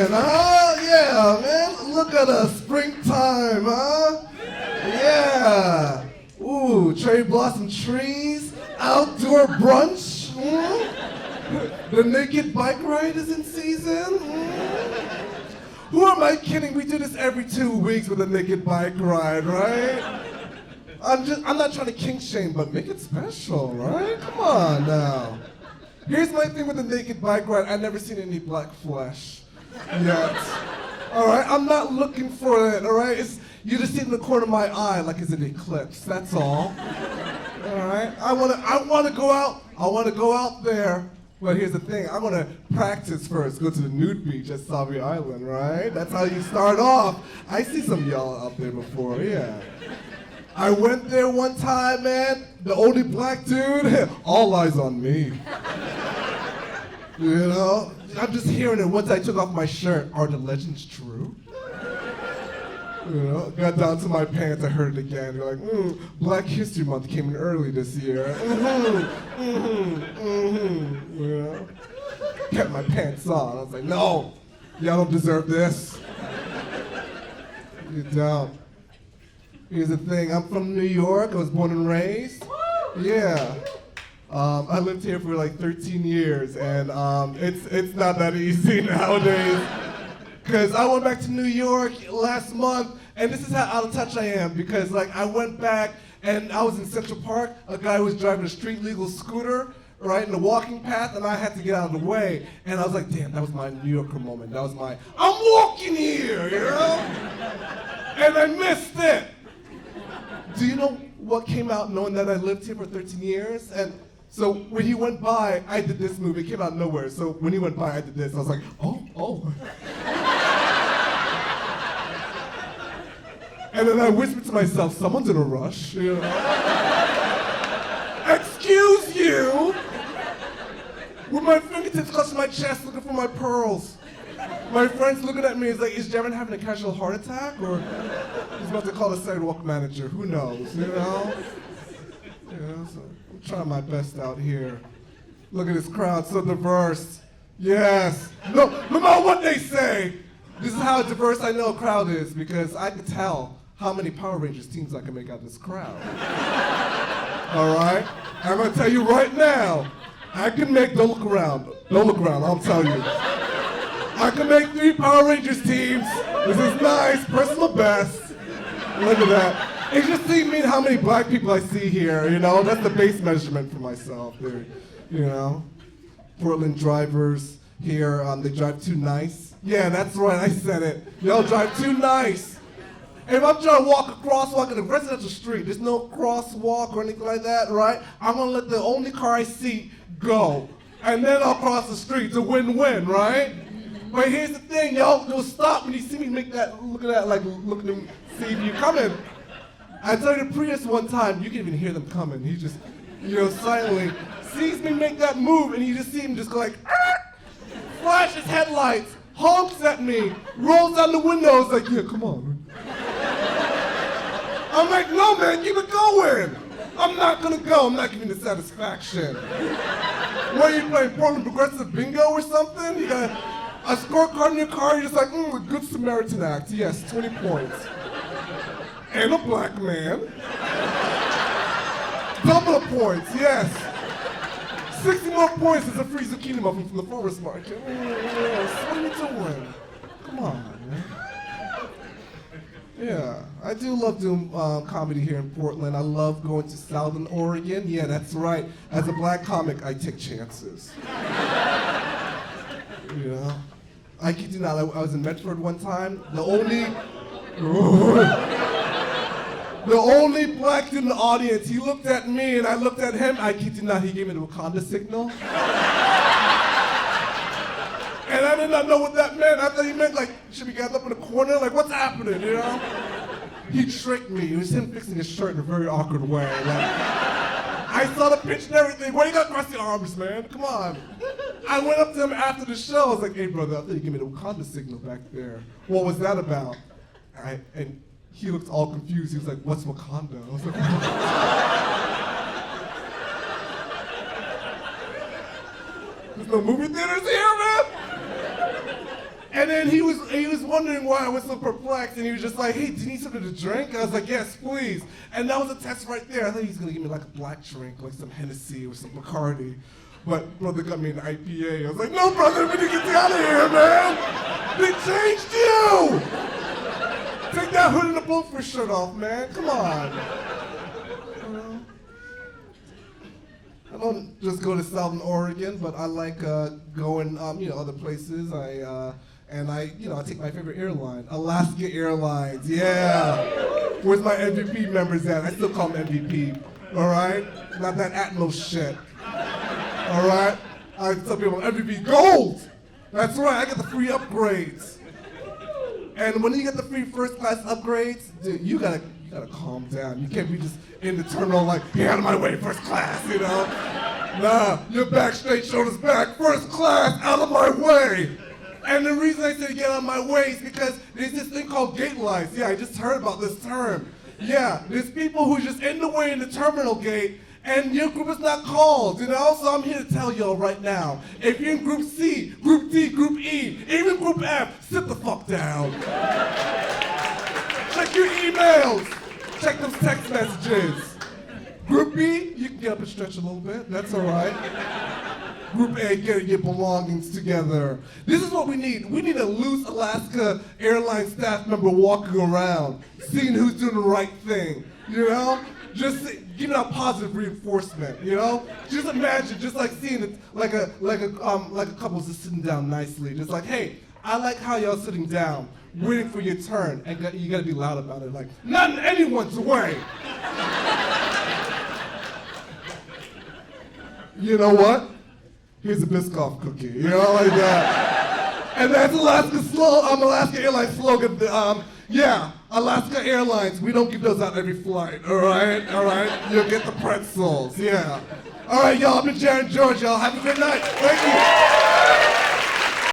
man, huh? Yeah, man. Look at us, springtime, huh? Yeah. Ooh, cherry blossom trees, outdoor brunch. The naked bike ride is in season. Who am I kidding? We do this every 2 weeks with a naked bike ride, right? I'm not trying to kink shame, but make it special, right? Come on now. Here's my thing with the naked bike ride. I've never seen any black flesh yet. All right, I'm not looking for it. All right, you just see it in the corner of my eye, like it's an eclipse. That's all. All right, I want to go out. I want to go out there. But here's the thing. I want to practice first. Go to the nude beach at Savi Island, right? That's how you start off. I see some y'all out there before, yeah. I went there one time, man. The only black dude. All eyes on me. You know, I'm just hearing it. Once I took off my shirt, are the legends true? You know, got down to my pants, I heard it again. They're like, Black History Month came in early this year. You know, kept my pants on. I was like, no, y'all don't deserve this. You don't. Here's the thing, I'm from New York. I was born and raised. Yeah. I lived here for like 13 years, and it's not that easy nowadays. Because I went back to New York last month, and this is how out of touch I am, because like I went back and I was in Central Park, a guy was driving a street legal scooter, right, in the walking path, and I had to get out of the way. And I was like, damn, that was my New Yorker moment. That was my, I'm walking here, you know? And I missed it. Do you know what came out knowing that I lived here for 13 years? And so when he went by, I did this move. It came out of nowhere. So when he went by, I did this. I was like, oh. And then I whispered to myself, someone's in a rush, you know? Excuse you! With my fingertips clutching my chest looking for my pearls. My friend's looking at me, he's like, is Jaren having a casual heart attack? Or he's about to call the sidewalk manager, who knows, you know? So I'm trying my best out here. Look at this crowd, so diverse. Yes. No matter what they say, this is how diverse I know a crowd is, because I could tell how many Power Rangers teams I can make out of this crowd. All right? I'm gonna tell you right now, I can make, don't look around, I'll tell you. I can make 3 Power Rangers teams. This is nice, personal best. Look at that. It just seems mean how many black people I see here, you know? That's the base measurement for myself, there, you know? Portland drivers here, they drive too nice. Yeah, that's right, I said it. Y'all drive too nice. If I'm trying to walk a crosswalk in a residential street, there's no crosswalk or anything like that, right? I'm gonna let the only car I see go. And then I'll cross the street. It's a win-win, right? But here's the thing, you'll stop when you see me make that, look at that, like looking to see if you're coming. I tell you the Prius one time, you can even hear them coming. He just, you know, silently sees me make that move, and you just see him just go like, flashes headlights, honks at me, rolls down the windows like, yeah, come on. I'm like, no, man, keep it going. I'm not gonna go. I'm not giving the satisfaction. What are you playing, Portland Progressive Bingo or something? You got a scorecard in your car, you're just like, a good Samaritan act. Yes, 20 points. And a black man. Double the points, yes. 60 more points is a free zucchini muffin from the farmer's market. Yes, what are you doing? Come on, man. Yeah, I do love doing comedy here in Portland. I love going to Southern Oregon. Yeah, that's right. As a black comic, I take chances. You know? I kid you not, I was in Medford one time. The only black dude in the audience, he looked at me and I looked at him. I kid you not, he gave me the Wakanda signal. And I did not know what that meant. I thought he meant like, should we get up in the corner? Like, what's happening, you know? He tricked me. It was him fixing his shirt in a very awkward way. Like, I saw the pitch and everything. Why you got across the arms, man? Come on. I went up to him after the show. I was like, hey, brother, I thought you gave me the Wakanda signal back there. What was that about? And he looked all confused. He was like, what's Wakanda? I was like, there's no movie theaters here, man? And then he was wondering why I was so perplexed, and he was just like, hey, do you need something to drink? I was like, yes, please. And that was a test right there. I thought he was gonna give me like a black drink, like some Hennessy or some Bacardi. But brother got me an IPA. I was like, no, brother, we need to get out of here, man. They changed you. Take that hood and the blowfish shirt off, man. Come on. I don't just go to Southern Oregon, but I like going, other places. I take my favorite airline, Alaska Airlines. Yeah. Where's my MVP members at? I still call them MVP. All right. Not that Atmos shit. All right. I tell people MVP Gold. That's right. I get the free upgrades. And when you get the free first class upgrades, dude, you gotta calm down. You can't be just in the terminal like, get out of my way, first class, you know? Nah, your back straight, shoulders back, first class, out of my way. And the reason I say get out of my way is because there's this thing called gate lights. Yeah, I just heard about this term. Yeah, there's people who just in the way in the terminal gate, and your group is not called, you know? So I'm here to tell y'all right now, if you're in Group C, Group D, Group E, even Group F, sit the fuck down. Check your emails. Check those text messages. Group B, you can get up and stretch a little bit. That's all right. Group A, get your belongings together. This is what we need. We need a loose Alaska Airlines staff member walking around, seeing who's doing the right thing, you know? Just giving out positive reinforcement, you know? Just imagine, just like seeing it, like a couple just sitting down nicely, just like, hey, I like how y'all sitting down, waiting for your turn, and you gotta be loud about it, like, not in anyone's way. You know what? Here's a Biscoff cookie, you know, like that. And that's Alaska Airlines slogan. Yeah, Alaska Airlines, we don't give those out every flight, all right? You'll get the pretzels, yeah. All right, y'all, I've been Jared George, y'all. Have a good night. Thank you.